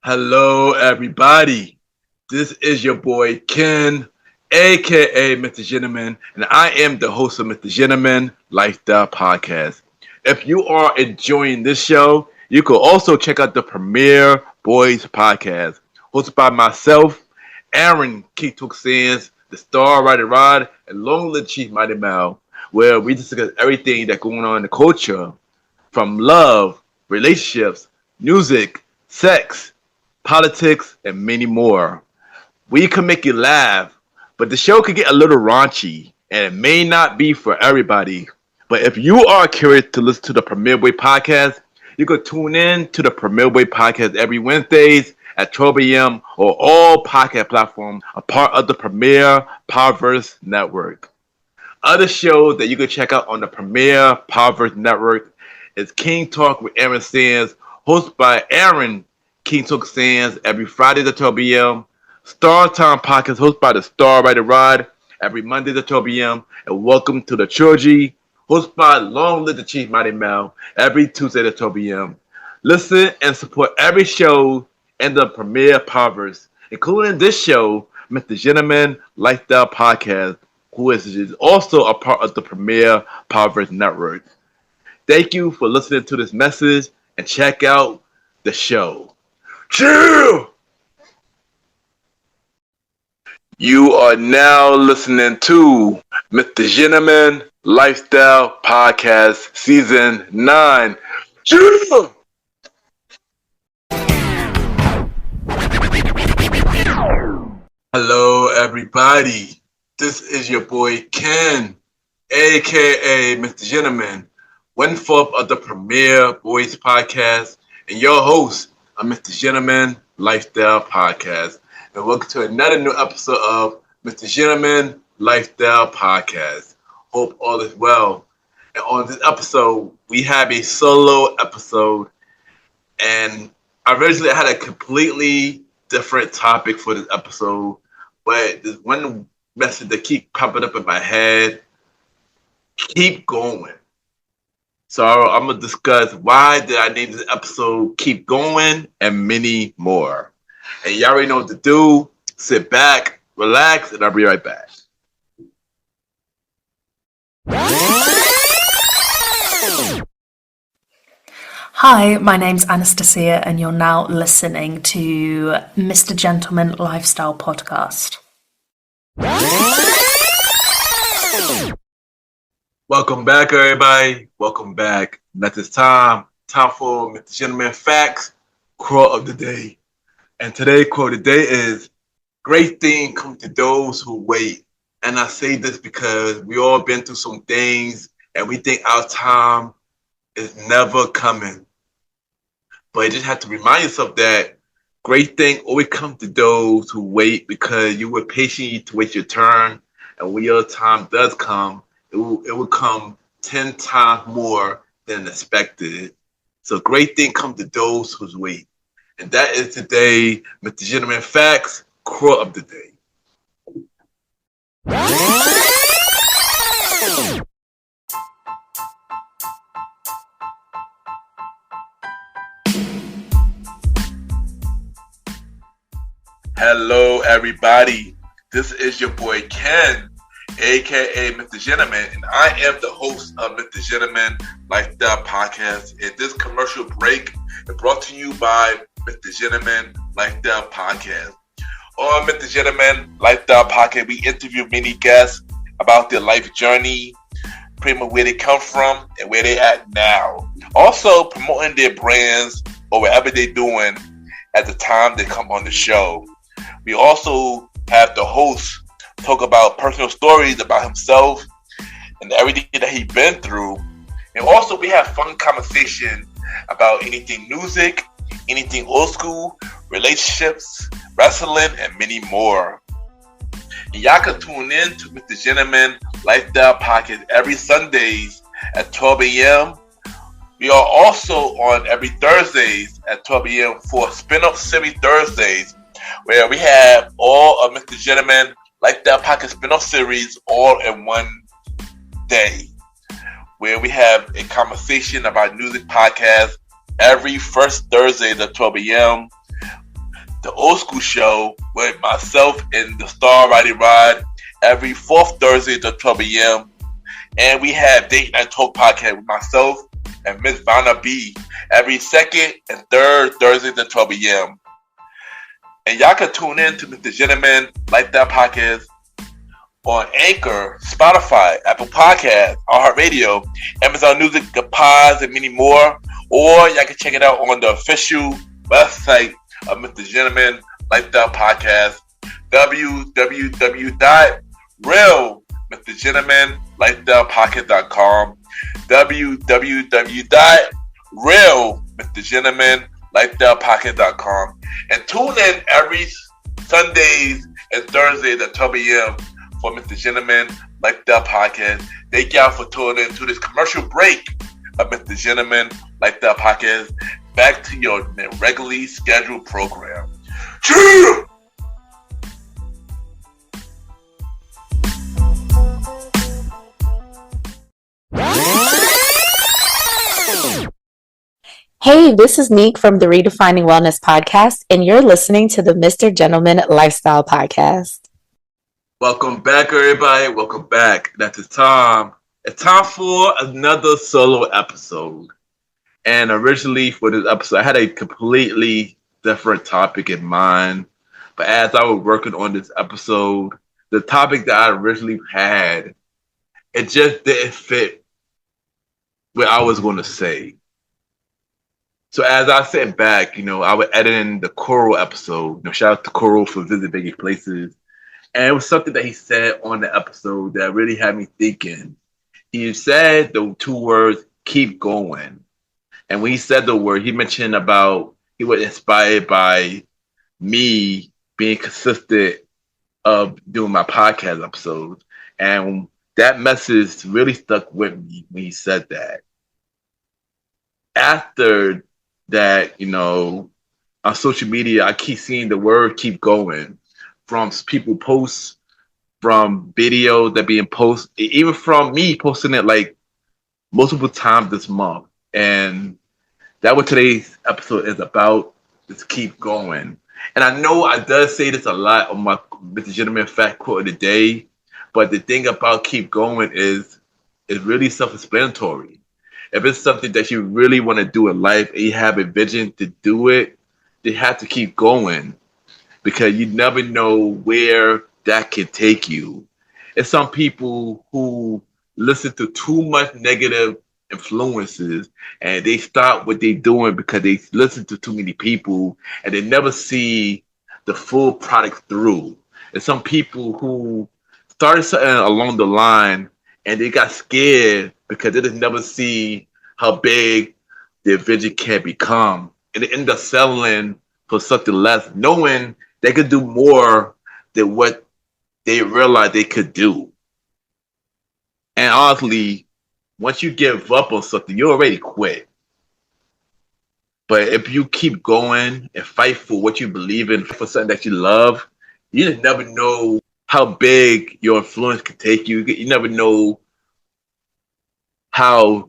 Hello, everybody. This is your boy Ken, aka Mr. Gentleman, and I am the host of Mr. Gentleman Lifestyle Podcast. If you are enjoying this show, you can also check out the Premiere Boys Podcast, hosted by myself, Aaron Keatok Sands, the Star Rider Rod, and Long Live Chief Mighty Mal, where we discuss everything that's going on in the culture, from love, relationships, music, sex, politics, and many more. We can make you laugh, but the show could get a little raunchy, and it may not be for everybody. But if you are curious to listen to the Premier Way podcast, you can tune in to the Premier Way podcast every Wednesdays at 12 a.m. or all podcast platforms, a part of the Premier Powerverse Network. Other shows that you can check out on the Premier Powerverse Network is King Talk with Aaron Sands, hosted by Aaron King Talk Sands every Friday at 12 p.m. Star Time Podcast hosted by the Star Writer Rod every Monday at 12 p.m. And Welcome to the Trilogy hosted by Long Live the Chief Mighty Mel every Tuesday at 12 p.m. Listen and support every show in the Premier Powerverse, including this show, Mr. Gentleman Lifestyle Podcast, who is also a part of the Premier Powerverse Network. Thank you for listening to this message and check out the show. Chill! You are now listening to Mr. Gentleman Lifestyle Podcast Season 9. Chill! Hello, everybody. This is your boy Ken, aka Mr. Gentleman, one fourth of the Premier Boys Podcast, and your host of Mr. Gentleman Lifestyle Podcast. And welcome to another new episode of Mr. Gentleman Lifestyle Podcast. Hope all is well. And on this episode, we have a solo episode, and originally I had a completely different topic for this episode, but there's one message that keep popping up in my head. Keep going. So I'm going to discuss why did I name this episode Keep Going and many more. And you already know what to do. Sit back, relax, and I'll be right back. Hi, my name's Anastasia, and you're now listening to Mr. Gentleman Lifestyle Podcast. Welcome back, everybody. Welcome back. And at this time for Mr. Gentleman Facts, quote of the day. And today's quote of the day is, great things come to those who wait. And I say this because we all been through some things and we think our time is never coming. But you just have to remind yourself that great things always come to those who wait, because you were patient to wait your turn. And when your time does come, it will come 10 times more than expected. So great things come to those who wait. And that is today, Mr. Gentleman Facts, quote of the day. Hello, everybody. This is your boy Ken, aka Mr. Gentleman, and I am the host of Mr. Gentleman Lifestyle Podcast. And this commercial break is brought to you by Mr. Gentleman Lifestyle Podcast. On Mr. Gentleman Lifestyle Podcast, we interview many guests about their life journey, pretty much where they come from and where they're at now. Also promoting their brands or whatever they're doing at the time they come on the show. We also have the host talk about personal stories about himself and everything that he's been through. And also we have fun conversation about anything music, anything old school, relationships, wrestling, and many more. And y'all can tune in to Mr. Gentleman Lifestyle Podcast every Sundays at 12 a.m. We are also on every Thursdays at 12 a.m. for Spin-Off Series Thursdays, where we have all of Mr. Gentleman Lifestyle Podcast Spin-Off Series all in one day, where we have a conversation about music podcast every first Thursday at 12 a.m. the Old School Show with myself and the Star Riding Rod every fourth Thursday at 12 a.m. And we have Date Night Talk Podcast with myself and Miss Vanna B every second and third Thursdays at 12 a.m. And y'all can tune in to Mr. Gentleman Like That Podcast on Anchor, Spotify, Apple Podcasts, iHeartRadio, Amazon Music, The Pods, and many more. Or y'all can check it out on the official website of Mr. Gentleman Like That Podcast, www.realmrgentlemanlikethatpodcast.com, www.realmrgentlemanlikethatpodcast.com, and tune in every Sundays and Thursdays at 12 a.m. for Mr. Gentleman Like That Podcast. Thank y'all for tuning in to this commercial break of Mr. Gentleman Like That Podcast. Back to your regularly scheduled program. Cheer! Hey, this is Neek from the Redefining Wellness Podcast, and you're listening to the Mr. Gentleman Lifestyle Podcast. Welcome back, everybody. Welcome back. That's time. It's time for another solo episode. And originally for this episode, I had a completely different topic in mind. But as I was working on this episode, the topic that I originally had, it just didn't fit what I was going to say. So as I sat back, I was editing the Coral episode. Shout out to Coral for Visit Vegas Places. And it was something that he said on the episode that really had me thinking. He said the two words, keep going. And when he said the word, he mentioned about he was inspired by me being consistent of doing my podcast episodes. And that message really stuck with me when he said that. After that, on social media, I keep seeing the word keep going from people posts, from videos that being posted, even from me posting it like multiple times this month. And that's what today's episode is about, is keep going. And I know I does say this a lot on my Mr. Gentleman Fact Quote of the Day, but the thing about keep going is it's really self-explanatory. If it's something that you really want to do in life and you have a vision to do it, you have to keep going because you never know where that can take you. It's some people who listen to too much negative influences and they stop what they're doing because they listen to too many people and they never see the full product through. And some people who started something along the line and they got scared because they just never see how big their vision can become. And they end up settling for something less, knowing they could do more than what they realized they could do. And honestly, once you give up on something, you already quit. But if you keep going and fight for what you believe in, for something that you love, you just never know how big your influence can take you. You never know how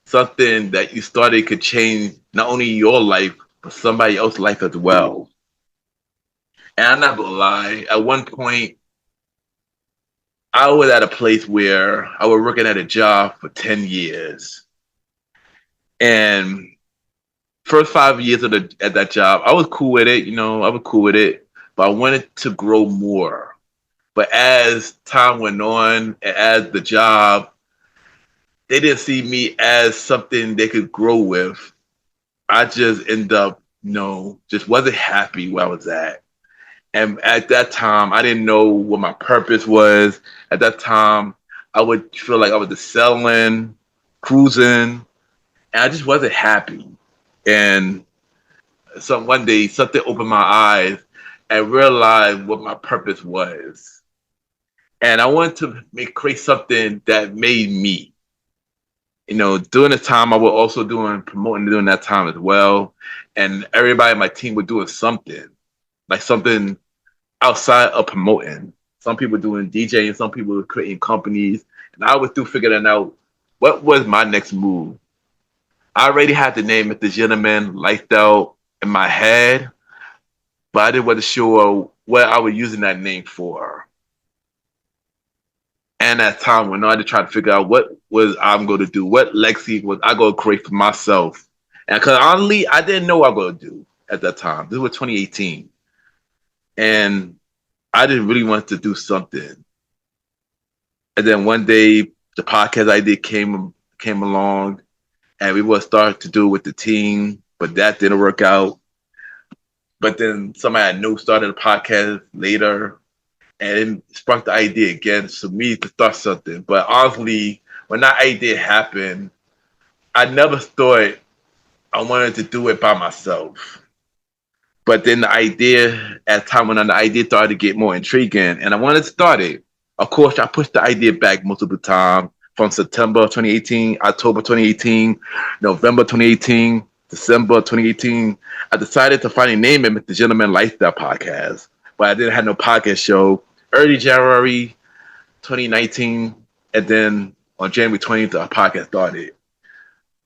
something that you started could change not only your life, but somebody else's life as well. And I'm not gonna lie, at one point, I was at a place where I was working at a job for 10 years. And first 5 years at that job, I was cool with it, but I wanted to grow more. But as time went on, and as the job, they didn't see me as something they could grow with. I just ended up, just wasn't happy where I was at. And at that time, I didn't know what my purpose was. At that time, I would feel like I was just selling, cruising, and I just wasn't happy. And so one day, something opened my eyes and realized what my purpose was. And I wanted to create something that made me. During the time, I was also promoting during that time as well. And everybody on my team was doing something, like something outside of promoting. Some people doing DJing, some people were creating companies. And I was through figuring out what was my next move. I already had the name Mr. Gentleman Lifestyle in my head, but I didn't wasn't sure what I was using that name for. And at time when I had to try to figure out what was I'm going to do, what legacy was I going to create for myself. And because honestly, I didn't know what I was going to do at that time. This was 2018. And I didn't really want to do something. And then one day, the podcast idea came along, and we were starting to do it with the team, but that didn't work out. But then somebody I knew started a podcast later, and it sparked the idea again for me to start something. But honestly, when that idea happened, I never thought I wanted to do it by myself. But then the idea, as time went on, the idea started to get more intriguing, and I wanted to start it. Of course, I pushed the idea back multiple times from September 2018, October 2018, November 2018, December 2018. I decided to finally name it Mr. Gentleman Lifestyle Podcast, but I didn't have no podcast show. Early January 2019, and then on January 20th, the podcast started.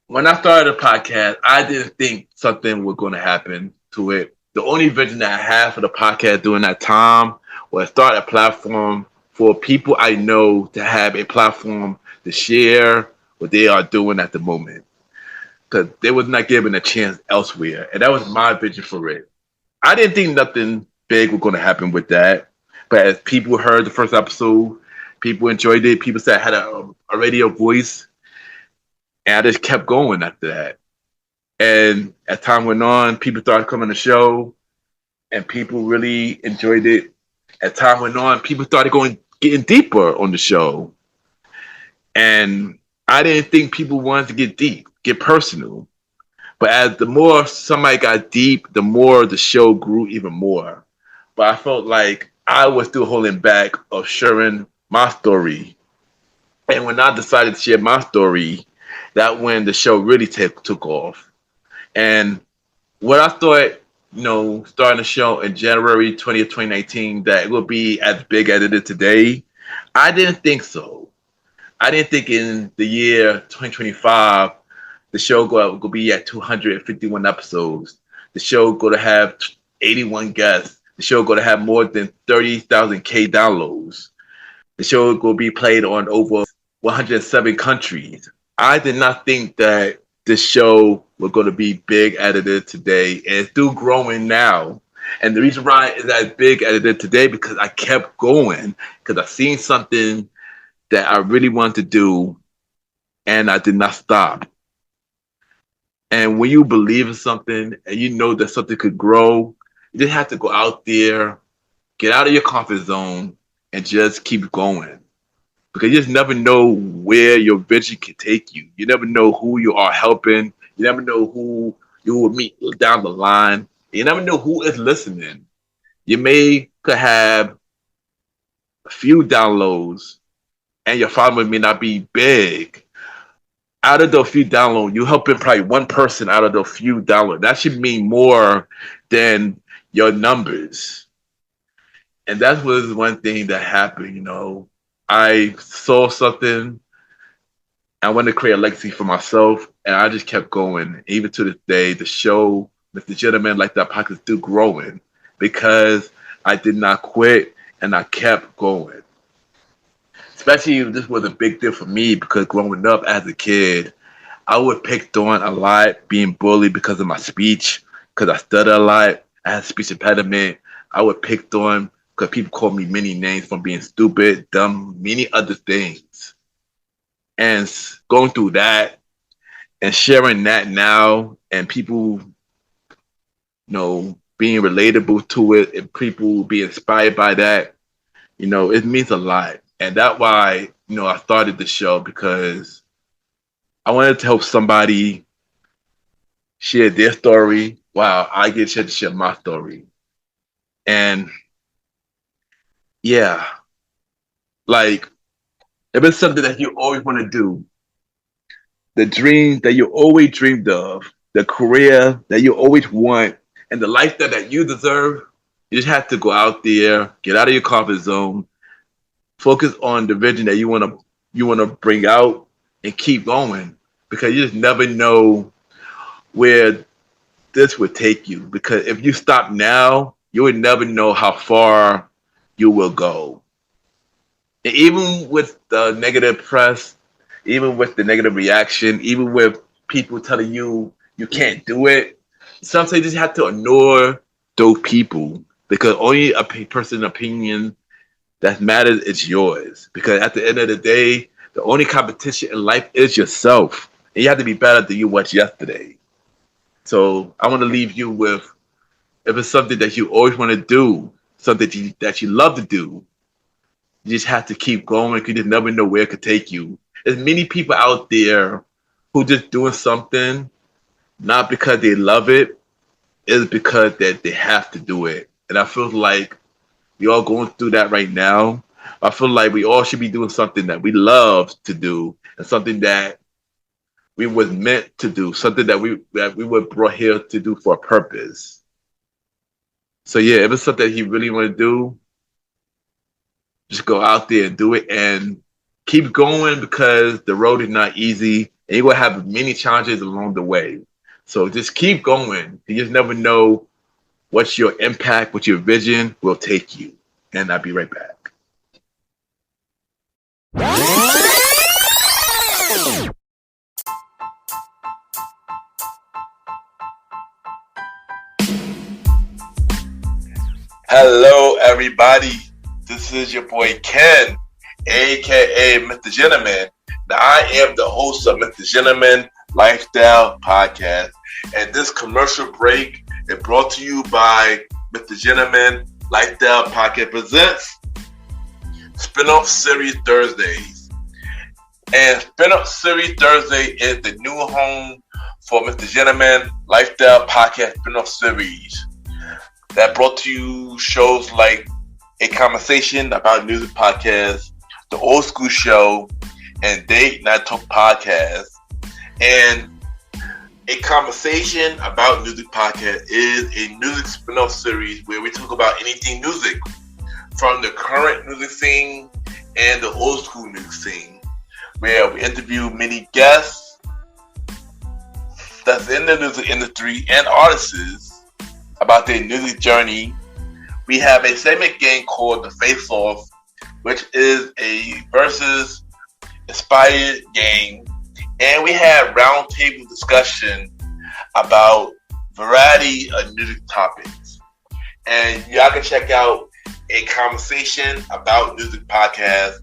When I started the podcast, I didn't think something was going to happen to it. The only vision that I had for the podcast during that time was start a platform for people I know to have a platform to share what they are doing at the moment. Because they was not given a chance elsewhere. And that was my vision for it. I didn't think nothing big was going to happen with that. But as people heard the first episode, people enjoyed it. People said I had a radio voice. And I just kept going after that. And as time went on, people started coming to the show, and people really enjoyed it. As time went on, people started getting deeper on the show. And I didn't think people wanted to get deep, get personal. But as the more somebody got deep, the more the show grew even more. But I felt like I was still holding back of sharing my story. And when I decided to share my story, that's when the show really took off. And what I thought, starting the show in January 20th, 2019, that it would be as big as it is today, I didn't think so. I didn't think in the year 2025, the show going to be at 251 episodes. The show going to have 81 guests. The show going to have more than 30,000 K downloads. The show going to be played on over 107 countries. I did not think that this show was going to be big as it is today, and it's still growing now. And the reason why it's as big as it is today because I kept going, because I seen something that I really wanted to do, and I did not stop. And when you believe in something and you know that something could grow, you just have to go out there, get out of your comfort zone, and just keep going. Because you just never know where your vision can take you. You never know who you are helping. You never know who you will meet down the line. You never know who is listening. You could have a few downloads and your following may not be big. Out of those few downloads, you're helping probably one person out of those few downloads. That should mean more than your numbers. And that was one thing that happened, I saw something. I wanted to create a legacy for myself, and I just kept going. Even to this day, the show, Mr. Gentleman Lifestyle Podcast, is still growing because I did not quit and I kept going. Especially this was a big deal for me because growing up as a kid, I was picked on a lot, being bullied because of my speech, because I stutter a lot. I had speech impediment. I was picked on because people called me many names from being stupid, dumb, many other things. And going through that and sharing that now and people, being relatable to it and people be inspired by that, it means a lot. And that's why, I started the show because I wanted to help somebody share their story while I get to share my story. And yeah, like if it's something that you always want to do, the dream that you always dreamed of, the career that you always want, and the lifestyle that you deserve, you just have to go out there, get out of your comfort zone, focus on the vision that you want to bring out, and keep going because you just never know where this would take you. Because if you stop now, you would never know how far you will go. And even with the negative press, even with the negative reaction, even with people telling you you can't do it, sometimes you just have to ignore those people because only a person's opinion that matters is yours. Because at the end of the day, the only competition in life is yourself. And you have to be better than you was yesterday. So I want to leave you with, if it's something that you always want to do, something that you love to do, you just have to keep going. You just never know where it could take you. There's many people out there who just doing something not because they love it, it's because that they have to do it. And I feel like we all going through that right now. I feel like we all should be doing something that we love to do and something that we was meant to do, something that we were brought here to do for a purpose. So yeah, if it's something that you really want to do, just go out there and do it and keep going because the road is not easy and you're going to have many challenges along the way. So just keep going. You just never know what your impact, what your vision will take you. And I'll be right back. Hello, everybody. This is your boy Ken, aka Mr. Gentleman. Now, I am the host of Mr. Gentleman Lifestyle Podcast. And this commercial break is brought to you by Mr. Gentleman Lifestyle Podcast presents Spinoff Series Thursdays. And Spinoff Series Thursday is the new home for Mr. Gentleman Lifestyle Podcast Spinoff Series that brought to you shows like A Conversation About Music Podcast, The Old School Show, and Date Night Talk Podcast. And A Conversation About Music Podcast is a music spin-off series where we talk about anything music, from the current music scene and the old school music scene, where we interview many guests that's in the music industry and artists about their music journey. We have a segment game called The Face Off, which is a versus inspired game. And we have roundtable discussion about variety of music topics. And y'all can check out A Conversation About Music Podcast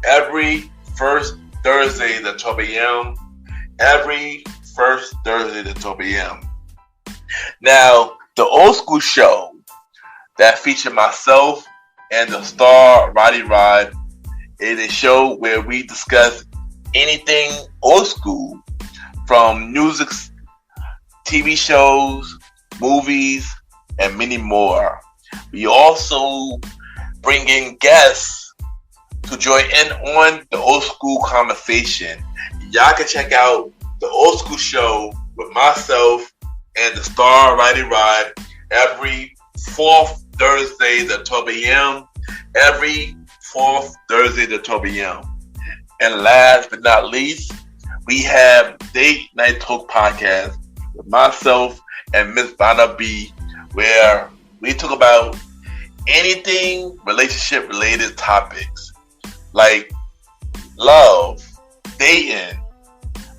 every first Thursday at 12 a.m. Every first Thursday at 12 a.m. Now, the Old School Show that features myself and the star Roddy Rod is a show where we discuss anything old school, from music, TV shows, movies, and many more. We also bring in guests to join in on the old school conversation. Y'all can check out the Old School Show with myself and the star Roddy Rod every fourth Thursday at 12 a.m. Every fourth Thursday at 12 a.m. And last but not least, we have Date Night Talk Podcast with myself and Miss Vanna B, where we talk about anything relationship related topics like love, dating,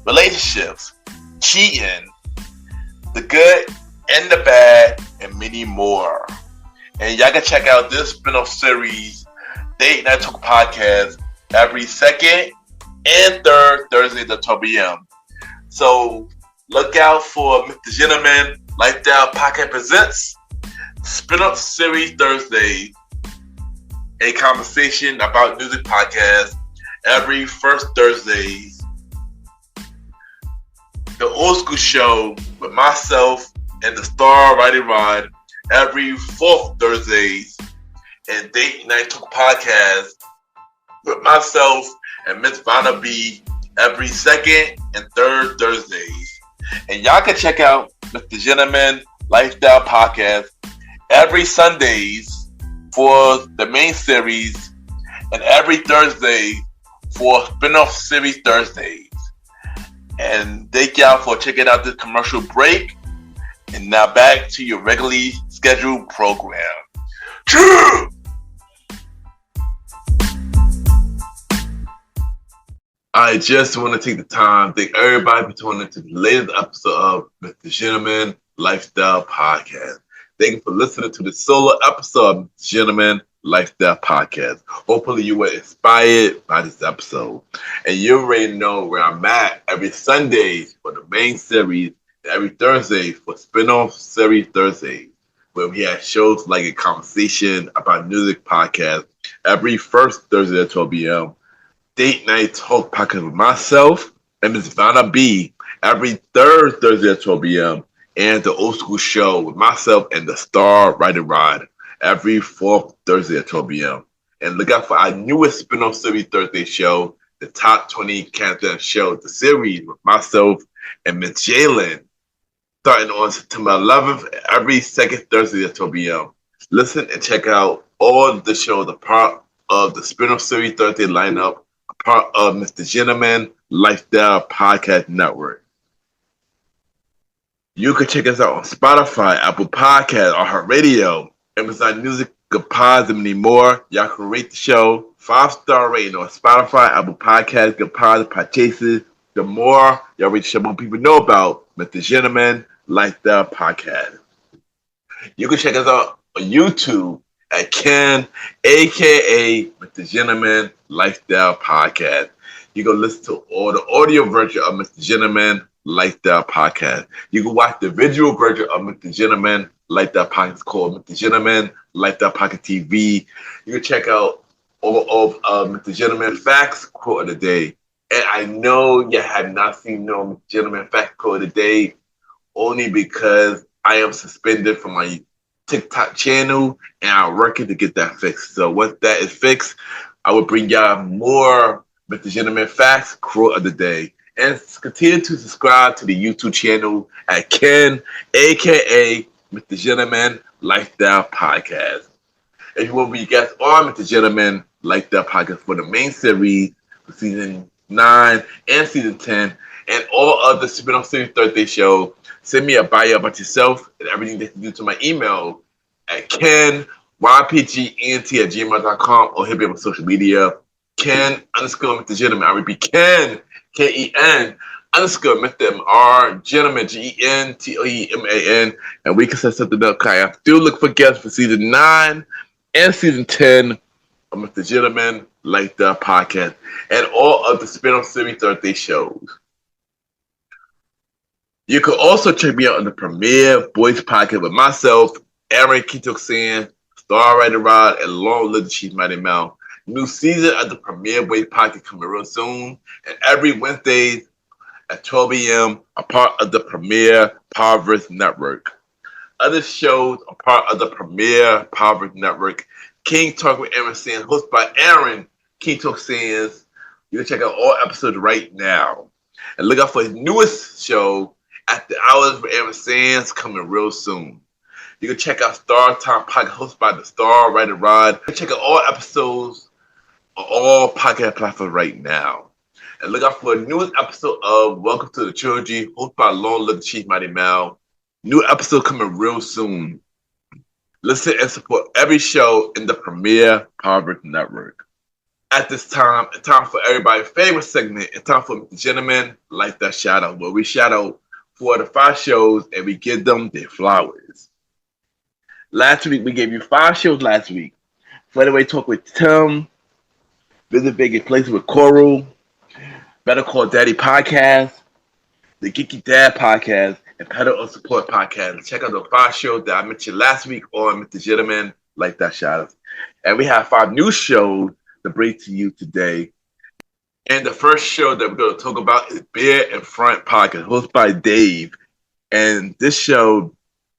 relationships, cheating, the good and the bad, and many more. And y'all can check out this spin-off series, Date Night Talk Podcast, every second and third Thursday at 12 p.m. So look out for Mr. Gentleman Lifestyle Podcast presents Spin-Up Series Thursday, A Conversation About Music Podcast every first Thursday. The Old School Show with myself and the star Roddy Rod every fourth Thursdays, and Date Night Talk Podcast with myself and Miss Vanna B every second and third Thursdays. And y'all can check out Mr. Gentleman Lifestyle Podcast every Sundays for the main series and every Thursday for spin-off series Thursdays. And thank y'all for checking out this commercial break. And now back to your regularly scheduled program. I just want to take the time to thank everybody for tuning into the latest episode of Mr. Gentleman Lifestyle Podcast. Thank you for listening to the solo episode of Mr. Gentleman Lifestyle Podcast. Hopefully you were inspired by this episode. And you already know where I'm at every Sunday for the main series and every Thursday for spin-off series Thursdays, where we have shows like a conversation about music podcast every first Thursday at 12 p.m. Date Night Talk podcast with myself and Ms. Vanna B every third Thursday at 12 p.m. and the Old School Show with myself and the Star Ride and Ride every fourth Thursday at 12 p.m. And look out for our newest spin-off series Thursday show, the Top 20 Countdown Show, the series with myself and Ms. Jalen, starting on September 11th every second Thursday at 12 p.m. Listen and check out all the shows, a part of the spin-off series Thursday lineup, part of Mr. Gentleman Lifestyle Podcast Network. You can check us out on Spotify, Apple Podcasts, iHeartRadio, Amazon Music, Good Pods, and many more. Y'all can rate the show 5-star rating on Spotify, Apple Podcasts, Good Pods, Podchases. The more y'all rate the show, more people know about Mr. Gentleman Lifestyle Podcast. You can check us out on YouTube at Ken, aka Mr. Gentleman Lifestyle Podcast. You can listen to all the audio version of Mr. Gentleman Lifestyle Podcast. You can watch the visual version of Mr. Gentleman Lifestyle Podcast called Mr. Gentleman Lifestyle Podcast TV. You can check out all of Mr. Gentleman Facts Quote of the Day. And I know you have not seen no Mr. Gentleman Facts Quote of the Day only because I am suspended from my TikTok channel, and I'm working to get that fixed. So once that is fixed, I will bring y'all more Mr. Gentleman Facts Quote of the Day. And continue to subscribe to the YouTube channel at Ken, aka Mr. Gentleman Lifestyle Podcast. If you want to be guests on Mr. Gentleman Lifestyle Podcast for the main series for season 9 and season 10, and all other spin-off series Thursday show, send me a bio about yourself and everything that you do to my email at kenypgent@gmail.com or hit me up on social media. Ken _ Mr. Gentleman. I repeat, Ken, KEN _ Mr. MR Gentleman, GENTLEMAN. And we can set something up. I still look for guests for season 9 and season 10 of Mr. Gentleman Lifestyle Podcast and all of the spin-off series Thursday shows. You can also check me out on the Premiere Voice Podcast with myself, Aaron Kitoxan, Star Rider Rod, and Long Live the Chief Mighty Mouth. New season of the Premiere Voice Podcast coming real soon, and every Wednesday at 12 a.m. are part of the Premiere Powerverse Network. Other shows are part of the Premiere Powerverse Network. King Talk with Aaron Sands, hosted by Aaron King Talk Sands. You can check out all episodes right now. And look out for his newest show, At the Hours with Aaron Sands, coming real soon. You can check out Star Time Podcast hosted by the Star Rider Rod. You can check out all episodes on all podcast platforms right now. And look out for the newest episode of Welcome to the Trilogy, hosted by Long Live the Chief Mighty Mal. New episode coming real soon. Listen and support every show in the Premiere Powerverse Network. At this time, it's time for everybody's favorite segment. It's time for Mr. Gentleman Lifestyle Shout Out, where we shout out 4 of the 5 shows and we give them their flowers. Last week, we gave you 5 shows last week. Flyway Talk with Tim, Visit Vegas Places with Coral, Better Call Daddy Podcast, the Geeky Dad Podcast, and Pedal or Support Podcast. Check out the 5 shows that I mentioned last week on Mr. Gentleman Lifestyle Shout Outs. And we have 5 new shows to bring to you today. And the first show that we're going to talk about is Beer in Front Podcast, hosted by Dave. And this show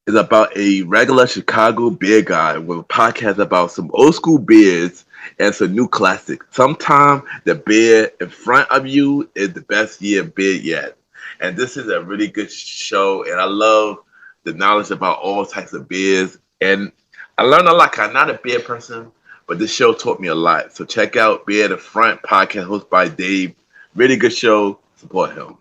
is about a regular Chicago beer guy with a podcast about some old school beers and some new classics. Sometimes the beer in front of you is the best year beer yet. And this is a really good show, and I love the knowledge about all types of beers. And I learned a lot. I'm not a beer person, but this show taught me a lot. So check out Beer in the Front Podcast hosted by Dave. Really good show. Support him.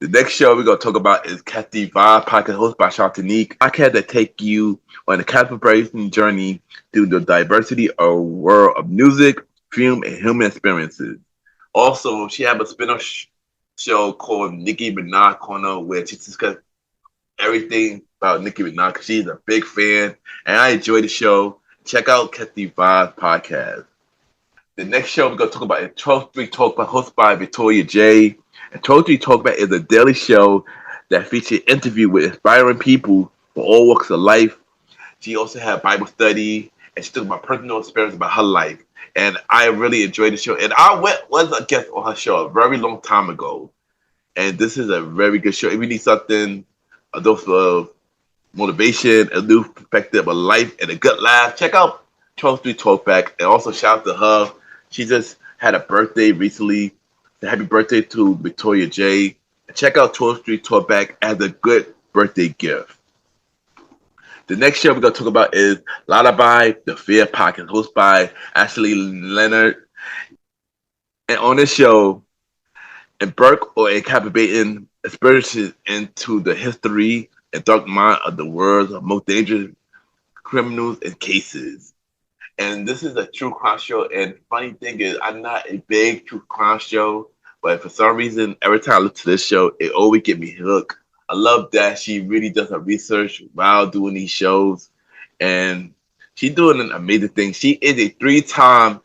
The next show we're going to talk about is Kathy Vibe podcast hosted by Shantanique. Podcast that take you on a captivating journey through the diversity of world of music, film, and human experiences. Also, she have a spin-off show called Nicki Minaj Corner where she discusses everything about Nicki Minaj. She's a big fan, and I enjoy the show. Check out Kathy Vibe podcast. The next show we're going to talk about is 12th Street Talk hosted by Victoria J. And 12th Street Talk is a daily show that features interviews with inspiring people from all walks of life. She also had Bible study, and she talked about personal experience about her life. And I really enjoyed the show. And I was a guest on her show a very long time ago. And this is a very good show. If you need something, a dose of motivation, a new perspective of life, and a good laugh, check out 12th Street Talkback. And also shout out to her. She just had a birthday recently. So happy birthday to Victoria J. And check out 12th Street Talkback as a good birthday gift. The next show we're going to talk about is Lullaby, the Fear Podcast, hosted by Ashley Leonard. And on this show, embark on a captivating experiences into the history and dark mind of the world's most dangerous criminals and cases. And this is a true crime show. And funny thing is, I'm not a big true crime show, but for some reason, every time I look to this show, it always get me hooked. I love that she really does her research while doing these shows, and she's doing an amazing thing. She is a 3-time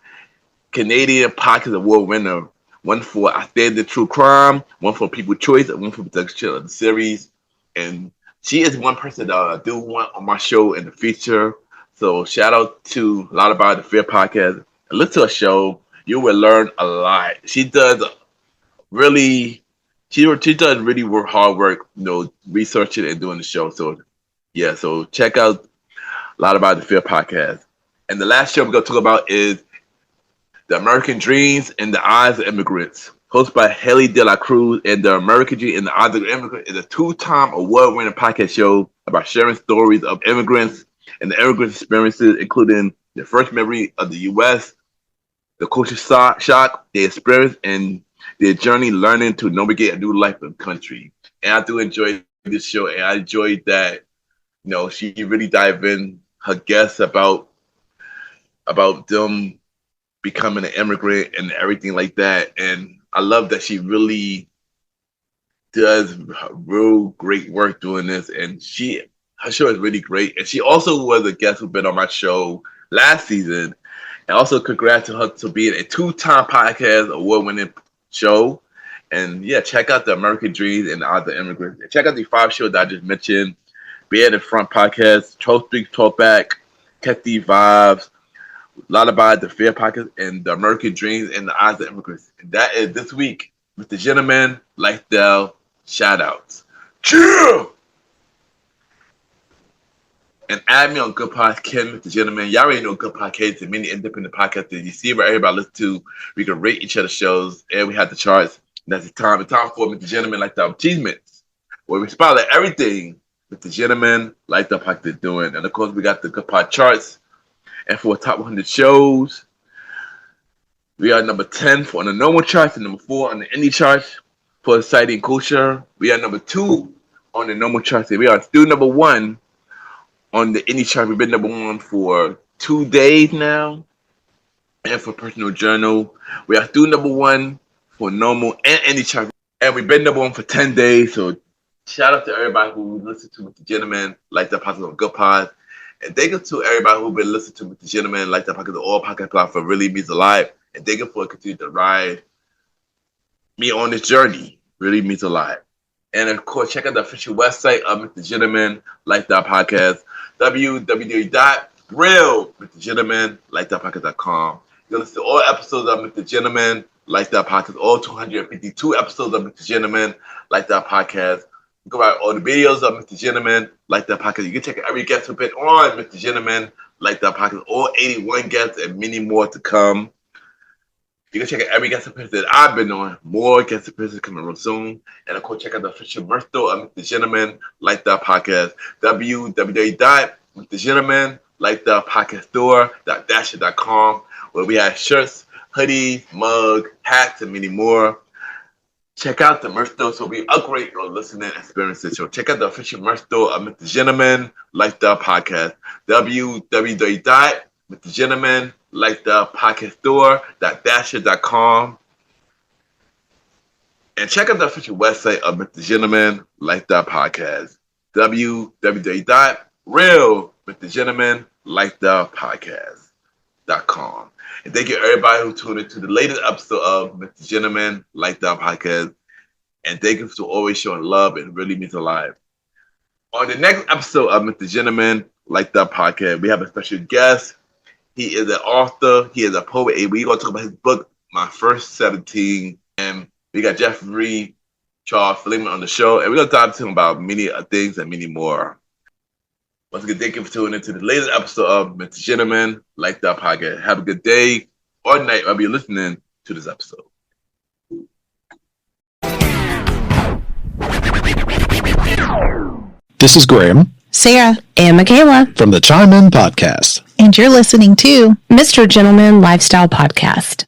Canadian Podcast Award winner, one for Outstanding True Crime, one for People's Choice, and one for Production of the Series. And she is one person that I do want on my show in the future. So shout out to Lullaby, the Fear Podcast. And listen to her show. You will learn a lot. She does really work hard work, researching and doing the show. So yeah, so check out a lot about the Fear Podcast. And the last show we're gonna talk about is The American Dreams in the Eyes of Immigrants, hosted by Haley De La Cruz. And The American Dream in the Eyes of Immigrants is a 2-time award-winning podcast show about sharing stories of immigrants and the immigrant experiences, including their first memory of the U.S., the culture shock they experienced, and their journey learning to navigate a new life in the country. And I do enjoy this show, and I enjoyed that, she really dive in her guests about them becoming an immigrant and everything like that. And I love that she really does real great work doing this. And her show is really great. And she also was a guest who's been on my show last season. And also congrats to her to being a 2-time podcast award-winning show. And yeah, check out The American Dreams and the Other Immigrants. And check out the 5 shows that I just mentioned. Be at the Front Podcast, 12th Street Talkback, Kathy Vibes, Lullaby, the Fear Podcast, and The American Dreams and the Eyes of Immigrants. And that is this week with the Gentleman Lifestyle Shoutouts. Chill! And add me on Good Podcast, Ken, Mr. Gentleman. Y'all already know Good Podcast and many independent podcasts that you see where everybody listen to. We can rate each other's shows, and we have the charts. And that's the time. It's time for Mr. Gentleman Lifestyle Achievements, where we spotlight everything Mr. Gentleman Lifestyle Podcast is doing. And of course, we got the Good Pod charts. And for top 100 shows, we are number 10 on the normal charts and number 4 on the indie charts. For Society and Culture, we are number 2 on the normal charts. And we are still number 1 on the indie chart. We've been number 1 for 2 days now. And for Personal Journal, we are still number 1 for normal and indie chart. And we've been number 1 for 10 days. So shout out to everybody who listened to the Gentleman Lifestyle Podcast on Good Pod. And thank you to everybody who's been listening to the Gentleman Lifestyle Podcast, all podcast platforms. Really means a lot. And thank you for continuing to ride me on this journey. Really means a lot. And of course, check out the official website of Mr. Gentleman Lifestyle Podcast, www.realmrgentlemanlifestylepodcast.com. You can listen to all episodes of Mr. Gentleman Lifestyle Podcast, all 252 episodes of Mr. Gentleman Lifestyle Podcast. You can write all the videos of Mr. Gentleman Lifestyle Podcast. You can check out every guest who's been on Mr. Gentleman Lifestyle Podcast, all 81 guests and many more to come. You can check out every guest appearance that I've been on. More guest appearances coming real soon. And of course, check out the official merch store of Mr. Gentleman Lifestyle Podcast, www.mrgentlemanlifestylepodcaststore.dasher.com, where we have shirts, hoodies, mugs, hats, and many more. check out the merch store so we upgrade your listening experiences. So check out the official merch store of Mr. Gentleman Lifestyle Podcast. www.mrgentlemanlifestylepodcaststore.dasher.com. And check out the official website of Mr. Gentleman Lifestyle Podcast. www.realmrgentlemanlifestylepodcast.com. And thank you everybody who tuned into the latest episode of Mr. Gentleman Lifestyle Podcast. And thank you for always showing love. It really means a lot. On the next episode of Mr. Gentleman Lifestyle Podcast, we have a special guest. He is an author. He is a poet. And we're going to talk about his book, My First 17. And we got Jeffrey Charles Fleeman on the show. And we're going to talk to him about many things and many more. Once again, thank you for tuning into the latest episode of Mr. Gentleman Lifestyle Podcast. Have a good day or night while you're listening to this episode. This is Graham, Sarah, And Michaela. from the Chime In Podcast. and you're listening to Mr. Gentleman Lifestyle Podcast.